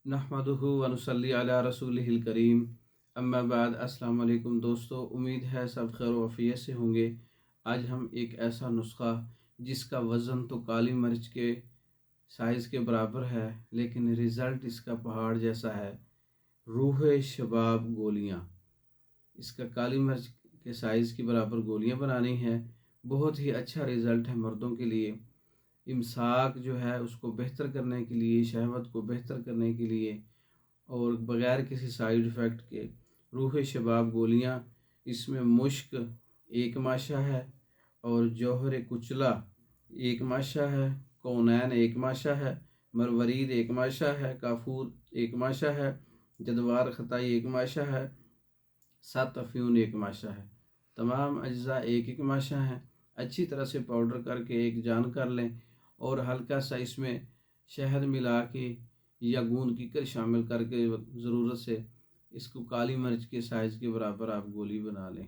नहमदुहु व नुसल्ली अला रसूलिहिल करीम अम्मा बाद। अस्सलाम वालेकुम दोस्तों, उम्मीद है सब खैर वफ़ियत से होंगे। आज हम एक ऐसा नुस्खा जिसका वज़न तो काली मिर्च के साइज़ के बराबर है लेकिन रिज़ल्ट इसका पहाड़ जैसा है। रूह शबाब गोलियाँ, इसका काली मिर्च के साइज़ के बराबर गोलियाँ बनानी है। बहुत ही अच्छा रिज़ल्ट है मर्दों के लिए। इमसाक जो है उसको बेहतर करने के लिए, शहवत को बेहतर करने के लिए और बग़ैर किसी साइड इफ़ेक्ट के रूह शबाब गोलियाँ। इसमें मुश्क एक माशा है और जौहर कुचला एक माशा है, कौनैन एक माशा है, मरवरीद एक माशा है, काफूर एक माशा है, जदवार खताई एक माशा है, सात अफ्यून एक माशा है। तमाम अज्जा एक एक माशा हैं। अच्छी तरह से पाउडर करके एक जान कर लें और हल्का सा इसमें शहद मिला के या गूंद कीकर शामिल करके ज़रूरत से इसको काली मिर्च के साइज़ के बराबर आप गोली बना लें।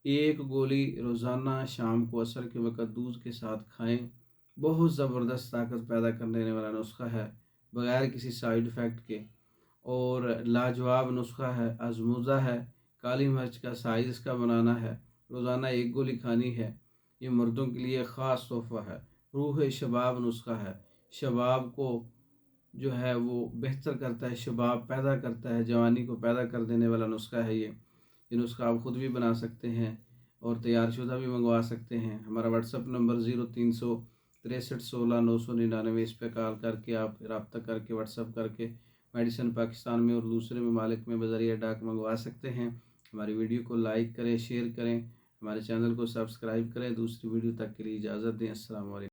एक गोली रोज़ाना शाम को असर के वक़्त दूध के साथ खाएं। बहुत ज़बरदस्त ताकत पैदा करने वाला नुस्खा है बग़ैर किसी साइड इफ़ेक्ट के और लाजवाब नुस्खा है, आज़मूदा है। काली मिर्च का साइज़ इसका बनाना है, रोज़ाना एक गोली खानी है। ये मर्दों के लिए ख़ास तोहफ़ा है। रूह शबाब नुस्खा है, शबाब को जो है वो बेहतर करता है, शबाब पैदा करता है, जवानी को पैदा कर देने वाला नुस्खा है ये नुस्खा आप ख़ुद भी बना सकते हैं और तैयार शुदा भी मंगवा सकते हैं। हमारा व्हाट्सअप नंबर 036316 999, इस पर कॉल करके आप रब्ता करके व्हाट्सअप करके मेडिसिन पाकिस्तान में और दूसरे ममालिक में बज़रिया डाक मंगवा सकते हैं। हमारी वीडियो को लाइक करें, शेयर करें, हमारे चैनल को सब्सक्राइब करें। दूसरी वीडियो तक के लिए इजाज़त दें। अस्सलाम वालेकुम।